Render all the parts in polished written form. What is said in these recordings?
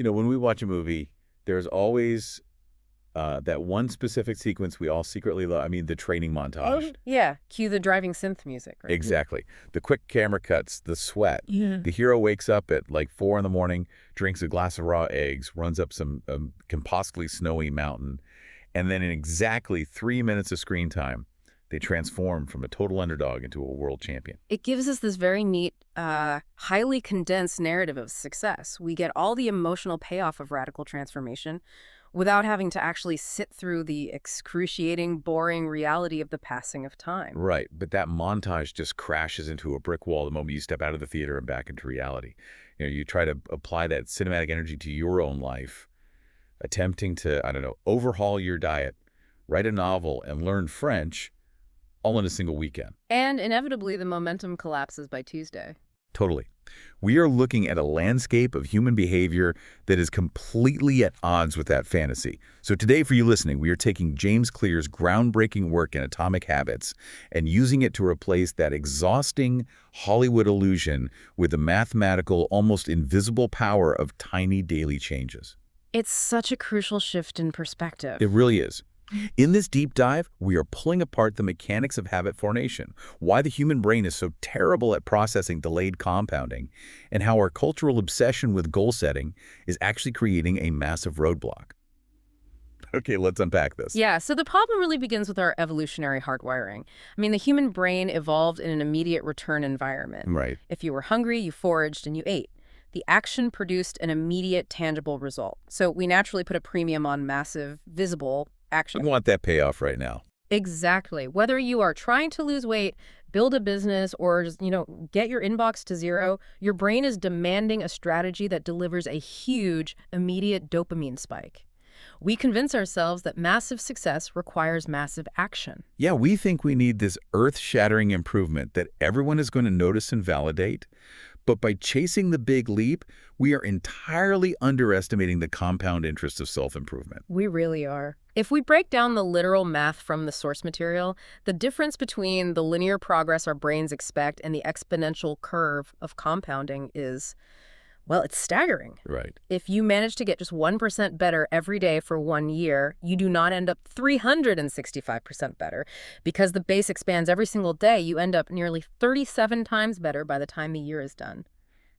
When we watch a movie, there's always that one specific sequence we all secretly love. I mean, the training montage. Yeah, cue the driving synth music, right? Exactly. The quick camera cuts, the sweat. Yeah. The hero wakes up at like 4 in the morning, drinks a glass of raw eggs, runs up some impossibly snowy mountain, and then in exactly 3 minutes of screen time, they transform from a total underdog into a world champion. It gives us this very neat, highly condensed narrative of success. We get all the emotional payoff of radical transformation without having to actually sit through the excruciating, boring reality of the passing of time. Right, but that montage just crashes into a brick wall the moment you step out of the theater and back into reality. You try to apply that cinematic energy to your own life, attempting to, I don't know, overhaul your diet, write a novel, and learn French all in a single weekend. And inevitably, the momentum collapses by Tuesday. Totally. We are looking at a landscape of human behavior that is completely at odds with that fantasy. So today, for you listening, we are taking James Clear's groundbreaking work in Atomic Habits and using it to replace that exhausting Hollywood illusion with the mathematical, almost invisible power of tiny daily changes. It's such a crucial shift in perspective. It really is. In this deep dive, we are pulling apart the mechanics of habit formation, why the human brain is so terrible at processing delayed compounding, and how our cultural obsession with goal setting is actually creating a massive roadblock. Okay, let's unpack this. Yeah, so the problem really begins with our evolutionary hardwiring. I mean, the human brain evolved in an immediate return environment. Right. If you were hungry, you foraged and you ate. The action produced an immediate, tangible result. So we naturally put a premium on massive, visible action. I want that payoff right now. Exactly. Whether you are trying to lose weight, build a business, or just, get your inbox to zero, your brain is demanding a strategy that delivers a huge, immediate dopamine spike. We convince ourselves that massive success requires massive action. Yeah, we think we need this earth-shattering improvement that everyone is going to notice and validate. But by chasing the big leap, we are entirely underestimating the compound interest of self-improvement. We really are. If we break down the literal math from the source material, the difference between the linear progress our brains expect and the exponential curve of compounding is, well, it's staggering. Right. If you manage to get just 1% better every day for 1 year, you do not end up 365% better. Because the base expands every single day, you end up nearly 37 times better by the time the year is done.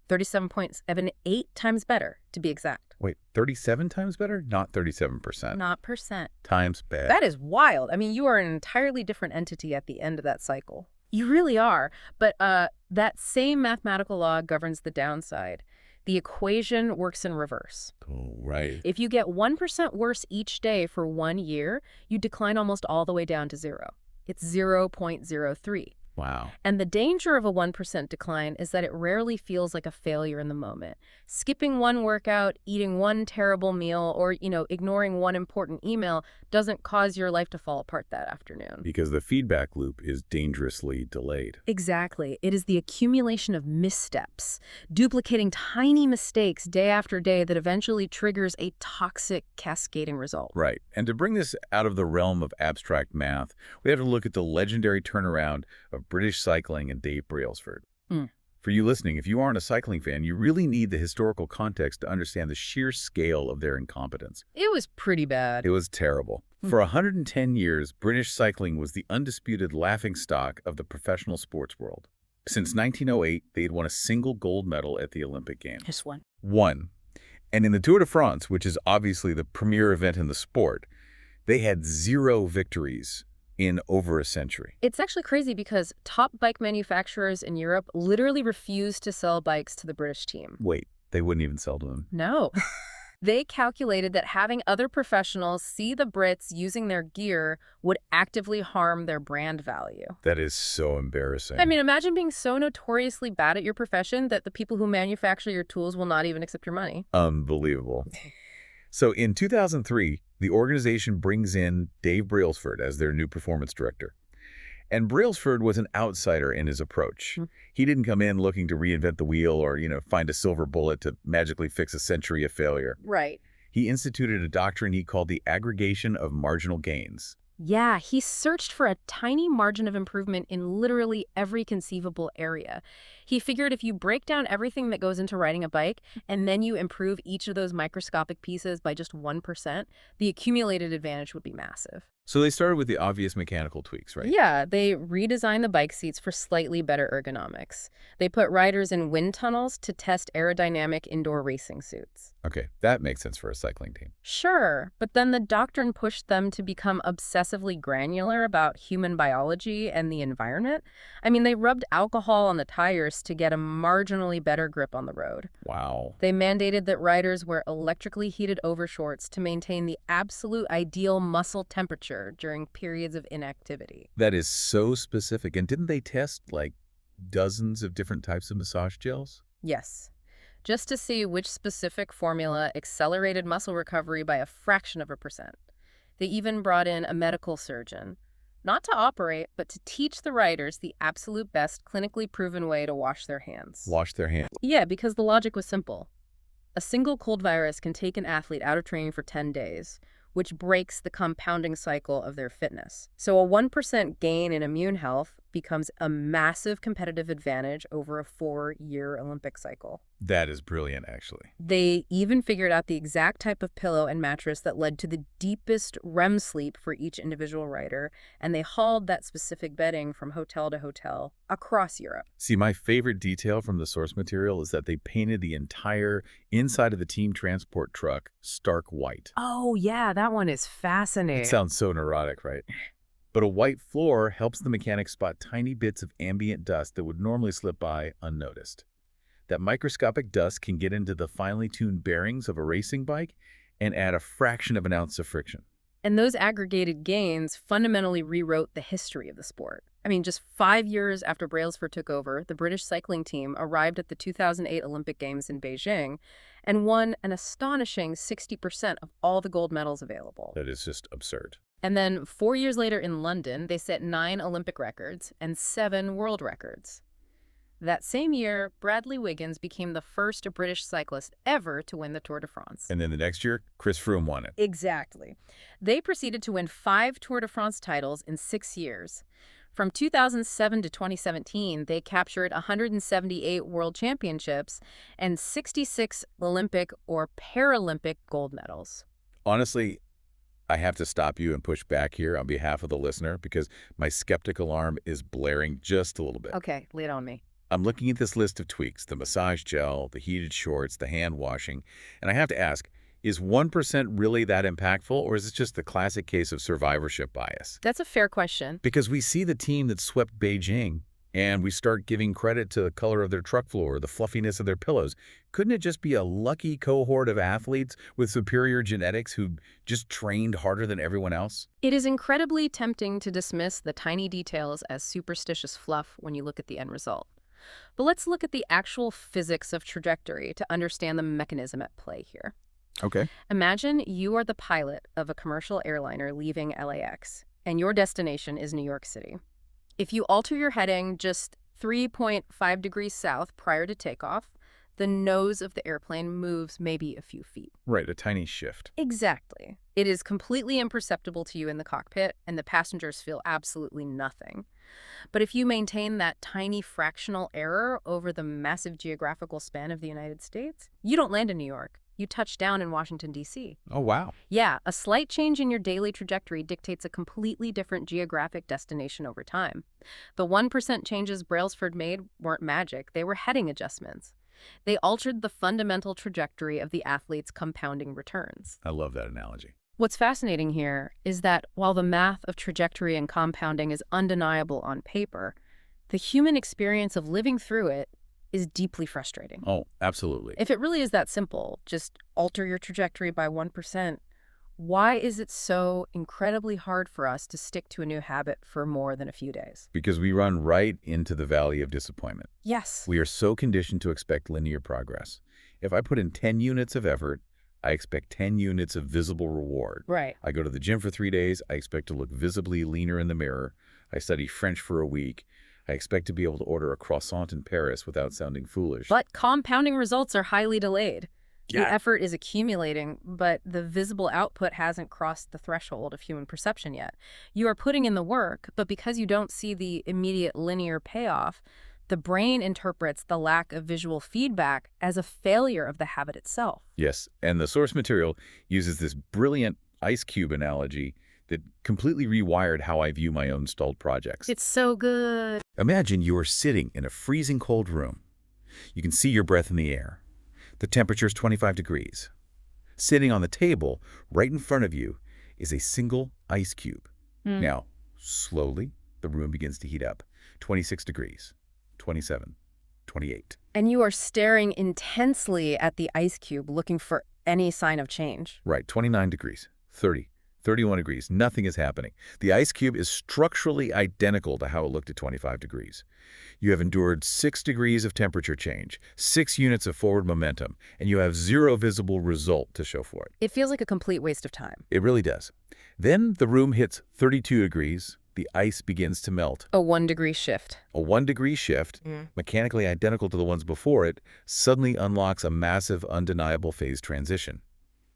37.78 times better, to be exact. Wait, 37 times better? Not 37%. Not percent. Times bad. That is wild. I mean, you are an entirely different entity at the end of that cycle. You really are. But that same mathematical law governs the downside. The equation works in reverse. Oh, right. If you get 1% worse each day for 1 year, you decline almost all the way down to zero. It's 0.03. Wow. And the danger of a 1% decline is that it rarely feels like a failure in the moment. Skipping one workout, eating one terrible meal, or, ignoring one important email doesn't cause your life to fall apart that afternoon. Because the feedback loop is dangerously delayed. Exactly. It is the accumulation of missteps, duplicating tiny mistakes day after day that eventually triggers a toxic cascading result. Right. And to bring this out of the realm of abstract math, we have to look at the legendary turnaround of British cycling and Dave Brailsford. For you listening, if you aren't a cycling fan, you really need the historical context to understand the sheer scale of their incompetence. It was pretty bad. It was terrible. For 110 years, British cycling was the undisputed laughingstock of the professional sports world. Since 1908, they had won a single gold medal at the Olympic Games. Just one. One. And in the Tour de France, which is obviously the premier event in the sport, they had 0 victories in over a century. It's actually crazy because top bike manufacturers in Europe literally refused to sell bikes to the British team. Wait, they wouldn't even sell to them? No. They calculated that having other professionals see the Brits using their gear would actively harm their brand value. That is so embarrassing. I mean, imagine being so notoriously bad at your profession that the people who manufacture your tools will not even accept your money. Unbelievable. So in 2003, the organization brings in Dave Brailsford as their new performance director. And Brailsford was an outsider in his approach. He didn't come in looking to reinvent the wheel or, find a silver bullet to magically fix a century of failure. Right. He instituted a doctrine he called the aggregation of marginal gains. Yeah, he searched for a tiny margin of improvement in literally every conceivable area. He figured if you break down everything that goes into riding a bike and then you improve each of those microscopic pieces by just 1%, the accumulated advantage would be massive. So they started with the obvious mechanical tweaks, right? Yeah, they redesigned the bike seats for slightly better ergonomics. They put riders in wind tunnels to test aerodynamic indoor racing suits. Okay, that makes sense for a cycling team. Sure, but then the doctrine pushed them to become obsessively granular about human biology and the environment. I mean, they rubbed alcohol on the tires to get a marginally better grip on the road. Wow. They mandated that riders wear electrically heated overshorts to maintain the absolute ideal muscle temperature during periods of inactivity. That is so specific. And didn't they test, like, dozens of different types of massage gels? Yes, just to see which specific formula accelerated muscle recovery by a fraction of a percent. They even brought in a medical surgeon, not to operate, but to teach the riders the absolute best clinically proven way to wash their hands. Wash their hands. Yeah, because the logic was simple. A single cold virus can take an athlete out of training for 10 days, which breaks the compounding cycle of their fitness. So a 1% gain in immune health becomes a massive competitive advantage over a 4-year Olympic cycle. That is brilliant, actually. They even figured out the exact type of pillow and mattress that led to the deepest REM sleep for each individual rider, and they hauled that specific bedding from hotel to hotel across Europe. See, my favorite detail from the source material is that they painted the entire inside of the team transport truck stark white. Oh, yeah, that one is fascinating. It sounds so neurotic, right? But a white floor helps the mechanics spot tiny bits of ambient dust that would normally slip by unnoticed. That microscopic dust can get into the finely tuned bearings of a racing bike and add a fraction of an ounce of friction. And those aggregated gains fundamentally rewrote the history of the sport. I mean, just 5 years after Brailsford took over, the British cycling team arrived at the 2008 Olympic Games in Beijing and won an astonishing 60% of all the gold medals available. That is just absurd. And then 4 years later in London, they set 9 Olympic records and 7 world records. That same year, Bradley Wiggins became the first British cyclist ever to win the Tour de France. And then the next year, Chris Froome won it. Exactly. They proceeded to win 5 Tour de France titles in 6 years. From 2007 to 2017, they captured 178 world championships and 66 Olympic or Paralympic gold medals. Honestly, I have to stop you and push back here on behalf of the listener because my skeptic alarm is blaring just a little bit. Okay, lay it on me. I'm looking at this list of tweaks, the massage gel, the heated shorts, the hand washing, and I have to ask, is 1% really that impactful, or is it just the classic case of survivorship bias? That's a fair question. Because we see the team that swept Beijing, and we start giving credit to the color of their truck floor, the fluffiness of their pillows. Couldn't it just be a lucky cohort of athletes with superior genetics who just trained harder than everyone else? It is incredibly tempting to dismiss the tiny details as superstitious fluff when you look at the end result. But let's look at the actual physics of trajectory to understand the mechanism at play here. Okay. Imagine you are the pilot of a commercial airliner leaving LAX, and your destination is New York City. If you alter your heading just 3.5 degrees south prior to takeoff, the nose of the airplane moves maybe a few feet. Right, a tiny shift. Exactly. It is completely imperceptible to you in the cockpit, and the passengers feel absolutely nothing. But if you maintain that tiny fractional error over the massive geographical span of the United States, you don't land in New York. You touch down in Washington, D.C. Oh, wow. Yeah, a slight change in your daily trajectory dictates a completely different geographic destination over time. The 1% changes Brailsford made weren't magic. They were heading adjustments. They altered the fundamental trajectory of the athlete's compounding returns. I love that analogy. What's fascinating here is that while the math of trajectory and compounding is undeniable on paper, the human experience of living through it is deeply frustrating. Oh, absolutely. If it really is that simple, just alter your trajectory by 1%, why is it so incredibly hard for us to stick to a new habit for more than a few days? Because we run right into the valley of disappointment. Yes. We are so conditioned to expect linear progress. If I put in 10 units of effort, I expect 10 units of visible reward. Right. I go to the gym for 3 days, I expect to look visibly leaner in the mirror. I study French for a week. I expect to be able to order a croissant in Paris without sounding foolish. But compounding results are highly delayed. The Yeah. effort is accumulating, but the visible output hasn't crossed the threshold of human perception yet. You are putting in the work, but because you don't see the immediate linear payoff, the brain interprets the lack of visual feedback as a failure of the habit itself. Yes, and the source material uses this brilliant ice cube analogy that completely rewired how I view my own stalled projects. It's so good. Imagine you are sitting in a freezing cold room. You can see your breath in the air. The temperature is 25 degrees. Sitting on the table, right in front of you, is a single ice cube. Hmm. Now, slowly, the room begins to heat up. 26 degrees, 27, 28. And you are staring intensely at the ice cube, looking for any sign of change. Right, 29 degrees, 30, 31 degrees. Nothing is happening. The ice cube is structurally identical to how it looked at 25 degrees. You have endured 6 degrees of temperature change, 6 units of forward momentum, and you have 0 visible result to show for it. It feels like a complete waste of time. It really does. Then the room hits 32 degrees. The ice begins to melt. A 1-degree shift. A 1-degree shift, mechanically identical to the ones before it, suddenly unlocks a massive, undeniable phase transition.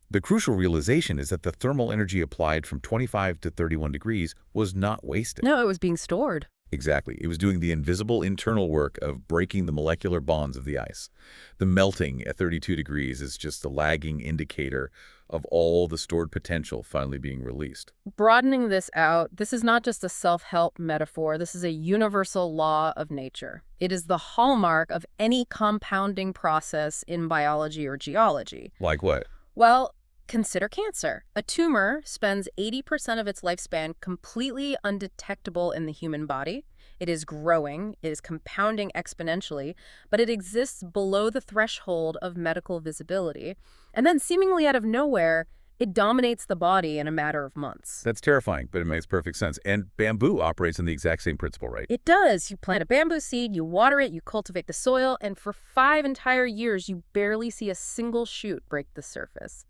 The crucial realization is that the thermal energy applied from 25 to 31 degrees was not wasted. No, it was being stored. Exactly. It was doing the invisible internal work of breaking the molecular bonds of the ice. The melting at 32 degrees is just a lagging indicator of all the stored potential finally being released. Broadening this out, this is not just a self-help metaphor. This is a universal law of nature. It is the hallmark of any compounding process in biology or geology. Like what? Well, consider cancer. A tumor spends 80% of its lifespan completely undetectable in the human body. It is growing, it is compounding exponentially, but it exists below the threshold of medical visibility. And then seemingly out of nowhere, it dominates the body in a matter of months. That's terrifying, but it makes perfect sense. And bamboo operates on the exact same principle, right? It does. You plant a bamboo seed, you water it, you cultivate the soil, and for 5 entire years, you barely see a single shoot break the surface.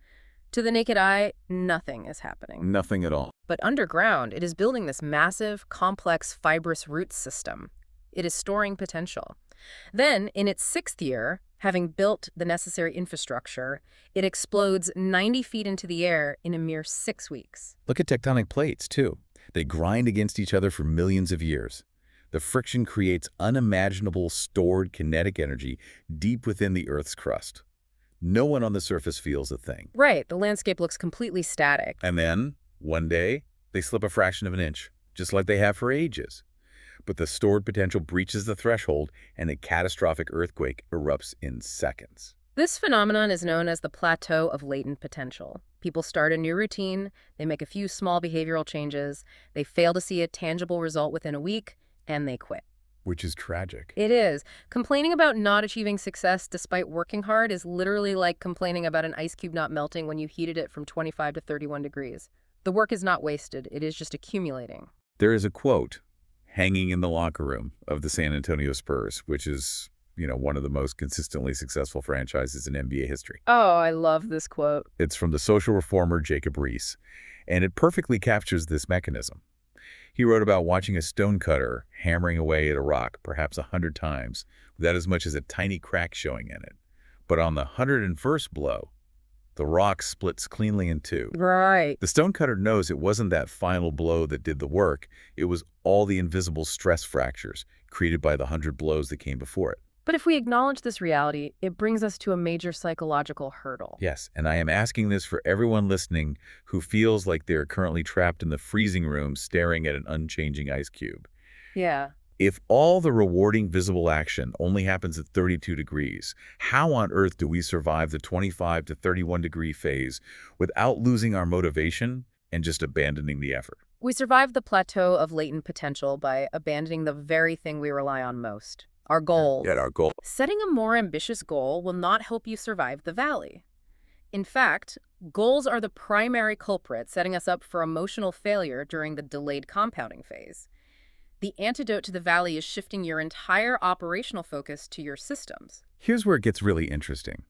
To the naked eye, nothing is happening. Nothing at all. But underground, it is building this massive, complex, fibrous root system. It is storing potential. Then, in its 6th year, having built the necessary infrastructure, it explodes 90 feet into the air in a mere 6 weeks. Look at tectonic plates, too. They grind against each other for millions of years. The friction creates unimaginable stored kinetic energy deep within the Earth's crust. No one on the surface feels a thing. Right, the landscape looks completely static. And then, one day, they slip a fraction of an inch, just like they have for ages. But the stored potential breaches the threshold, and a catastrophic earthquake erupts in seconds. This phenomenon is known as the plateau of latent potential. People start a new routine, they make a few small behavioral changes, they fail to see a tangible result within a week, and they quit. Which is tragic. It is. Complaining about not achieving success despite working hard is literally like complaining about an ice cube not melting when you heated it from 25 to 31 degrees. The work is not wasted, it is just accumulating. There is a quote hanging in the locker room of the San Antonio Spurs, which is, one of the most consistently successful franchises in NBA history. Oh, I love this quote. It's from the social reformer Jacob Riis, and it perfectly captures this mechanism. He wrote about watching a stonecutter hammering away at a rock perhaps 100 times without as much as a tiny crack showing in it. But on the 101st blow, the rock splits cleanly in two. Right. The stonecutter knows it wasn't that final blow that did the work. It was all the invisible stress fractures created by the 100 blows that came before it. But if we acknowledge this reality, it brings us to a major psychological hurdle. Yes, and I am asking this for everyone listening who feels like they're currently trapped in the freezing room staring at an unchanging ice cube. Yeah. If all the rewarding visible action only happens at 32 degrees, how on earth do we survive the 25 to 31 degree phase without losing our motivation and just abandoning the effort? We survive the plateau of latent potential by abandoning the very thing we rely on most. Our goals. Our goal. Setting a more ambitious goal will not help you survive the valley. In fact, goals are the primary culprit setting us up for emotional failure during the delayed compounding phase. The antidote to the valley is shifting your entire operational focus to your systems. Here's where it gets really interesting.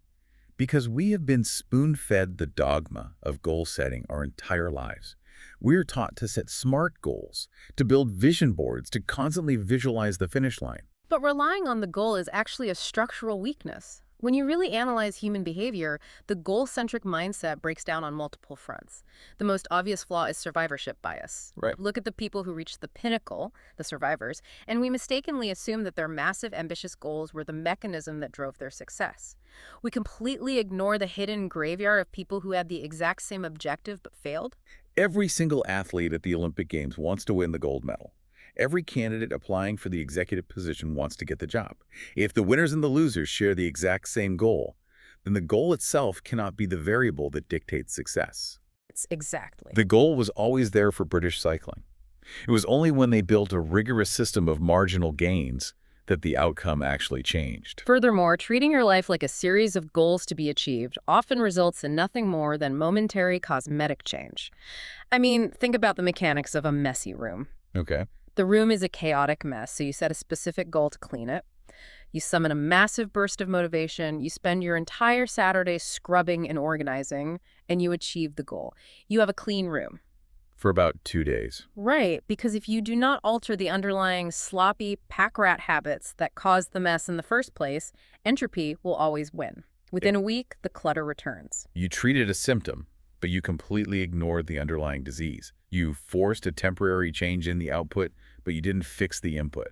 Because we have been spoon-fed the dogma of goal setting our entire lives. We're taught to set SMART goals, to build vision boards, to constantly visualize the finish line. But relying on the goal is actually a structural weakness. When you really analyze human behavior, the goal-centric mindset breaks down on multiple fronts. The most obvious flaw is survivorship bias. Right. Look at the people who reached the pinnacle, the survivors, and we mistakenly assume that their massive, ambitious goals were the mechanism that drove their success. We completely ignore the hidden graveyard of people who had the exact same objective but failed. Every single athlete at the Olympic Games wants to win the gold medal. Every candidate applying for the executive position wants to get the job. If the winners and the losers share the exact same goal, then the goal itself cannot be the variable that dictates success. It's exactly. The goal was always there for British cycling. It was only when they built a rigorous system of marginal gains that the outcome actually changed. Furthermore, treating your life like a series of goals to be achieved often results in nothing more than momentary cosmetic change. I mean, think about the mechanics of a messy room. Okay. The room is a chaotic mess, so you set a specific goal to clean it. You summon a massive burst of motivation, you spend your entire Saturday scrubbing and organizing, and you achieve the goal. You have a clean room. For about 2 days. Right, because if you do not alter the underlying sloppy pack rat habits that caused the mess in the first place, entropy will always win. Within a week, the clutter returns. You treated a symptom, but you completely ignored the underlying disease. You forced a temporary change in the output, but you didn't fix the input.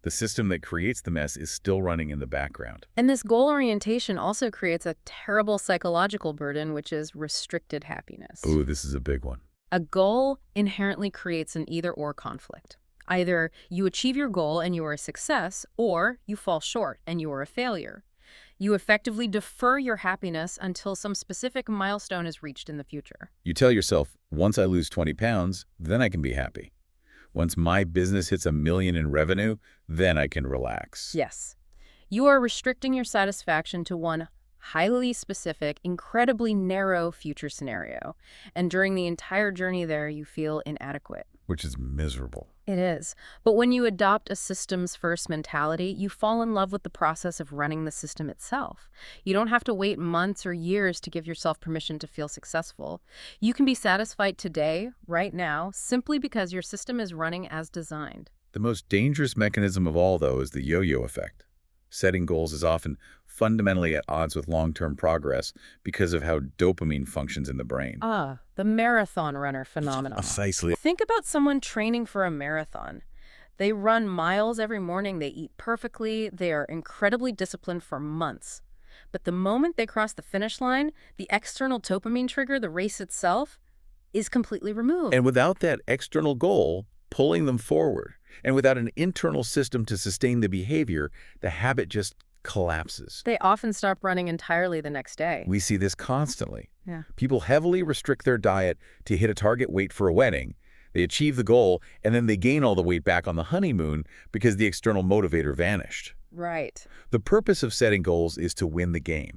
The system that creates the mess is still running in the background. And this goal orientation also creates a terrible psychological burden, which is restricted happiness. Oh, this is a big one. A goal inherently creates an either-or conflict. Either you achieve your goal and you are a success, or you fall short and you are a failure. You effectively defer your happiness until some specific milestone is reached in the future. You tell yourself, once I lose 20 pounds, then I can be happy. Once my business hits $1 million in revenue, then I can relax. Yes. You are restricting your satisfaction to one highly specific, incredibly narrow future scenario. And during the entire journey there, you feel inadequate. Which is miserable. It is. But when you adopt a systems-first mentality, you fall in love with the process of running the system itself. You don't have to wait months or years to give yourself permission to feel successful. You can be satisfied today, right now, simply because your system is running as designed. The most dangerous mechanism of all, though, is the yo-yo effect. Setting goals is often fundamentally at odds with long-term progress because of how dopamine functions in the brain. Ah, the marathon runner phenomenon. Precisely. Think about someone training for a marathon. They run miles every morning, they eat perfectly, they are incredibly disciplined for months. But the moment they cross the finish line, the external dopamine trigger, the race itself, is completely removed. And without that external goal pulling them forward, and without an internal system to sustain the behavior, the habit just collapses. They often stop running entirely the next day. We see this constantly. Yeah. People heavily restrict their diet to hit a target weight for a wedding. They achieve the goal, and then they gain all the weight back on the honeymoon because the external motivator vanished. Right. The purpose of setting goals is to win the game.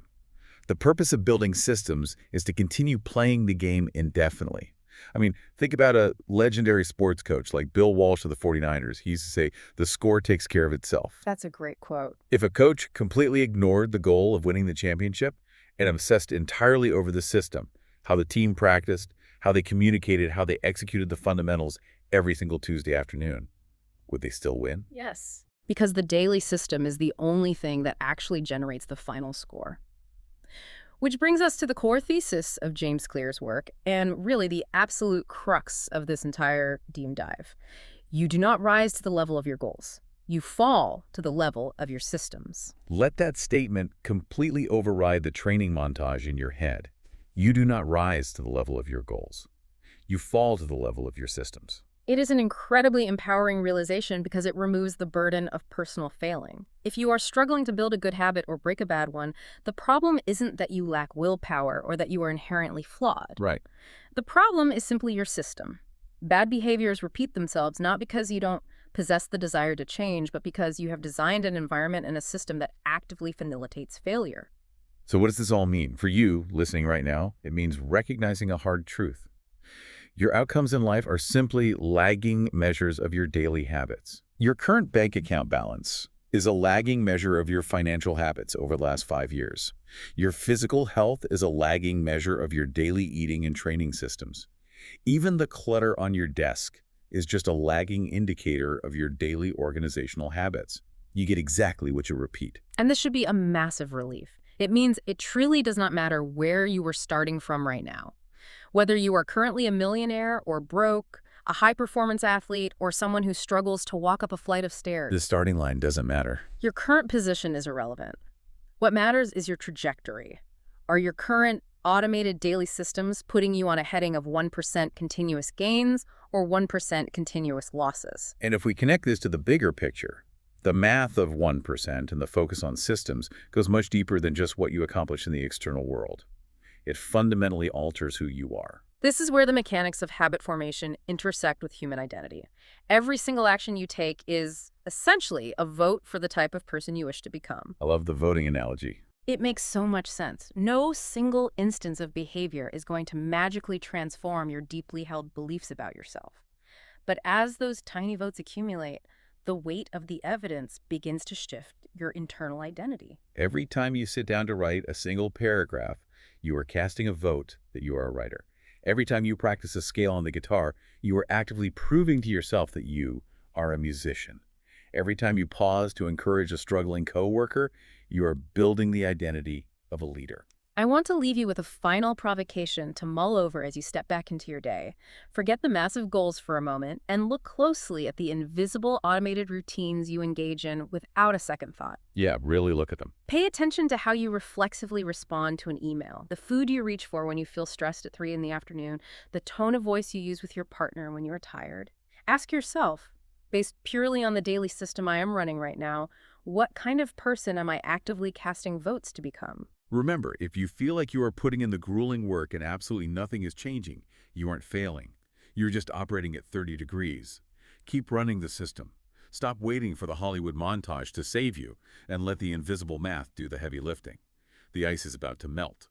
The purpose of building systems is to continue playing the game indefinitely. I mean, think about a legendary sports coach like Bill Walsh of the 49ers. He used to say, the score takes care of itself. That's a great quote. If a coach completely ignored the goal of winning the championship and obsessed entirely over the system, how the team practiced, how they communicated, how they executed the fundamentals every single Tuesday afternoon, would they still win? Yes. Because the daily system is the only thing that actually generates the final score. Which brings us to the core thesis of James Clear's work, and really the absolute crux of this entire deep dive. You do not rise to the level of your goals. You fall to the level of your systems. Let that statement completely override the training montage in your head. You do not rise to the level of your goals. You fall to the level of your systems. It is an incredibly empowering realization because it removes the burden of personal failing. If you are struggling to build a good habit or break a bad one, the problem isn't that you lack willpower or that you are inherently flawed. Right. The problem is simply your system. Bad behaviors repeat themselves not because you don't possess the desire to change, but because you have designed an environment and a system that actively facilitates failure. So what does this all mean? For you, listening right now, it means recognizing a hard truth. Your outcomes in life are simply lagging measures of your daily habits. Your current bank account balance is a lagging measure of your financial habits over the last 5 years. Your physical health is a lagging measure of your daily eating and training systems. Even the clutter on your desk is just a lagging indicator of your daily organizational habits. You get exactly what you repeat. And this should be a massive relief. It means it truly does not matter where you were starting from right now. Whether you are currently a millionaire or broke, a high-performance athlete, or someone who struggles to walk up a flight of The stairs, starting line doesn't matter. your current position is irrelevant. What matters is your trajectory. Are your current automated daily systems putting you on a heading of 1% continuous gains or 1% continuous losses? And if we connect this to the bigger picture, the math of 1% and the focus on systems goes much deeper than just what you accomplish in the external world. It fundamentally alters who you are. This is where the mechanics of habit formation intersect with human identity. Every single action you take is essentially a vote for the type of person you wish to become. I love the voting analogy. It makes so much sense. No single instance of behavior is going to magically transform your deeply held beliefs about yourself. But as those tiny votes accumulate, the weight of the evidence begins to shift your internal identity. Every time you sit down to write a single paragraph, you are casting a vote that you are a writer. Every time you practice a scale on the guitar, you are actively proving to yourself that you are a musician. Every time you pause to encourage a struggling coworker, you are building the identity of a leader. I want to leave you with a final provocation to mull over as you step back into your day. Forget the massive goals for a moment and look closely at the invisible automated routines you engage in without a second thought. Yeah, really look at them. Pay attention to how you reflexively respond to an email, the food you reach for when you feel stressed at 3 in the afternoon, the tone of voice you use with your partner when you are tired. Ask yourself, based purely on the daily system I am running right now, what kind of person am I actively casting votes to become? Remember, if you feel like you are putting in the grueling work and absolutely nothing is changing, you aren't failing. You're just operating at 30 degrees. Keep running the system. Stop waiting for the Hollywood montage to save you and let the invisible math do the heavy lifting. The ice is about to melt.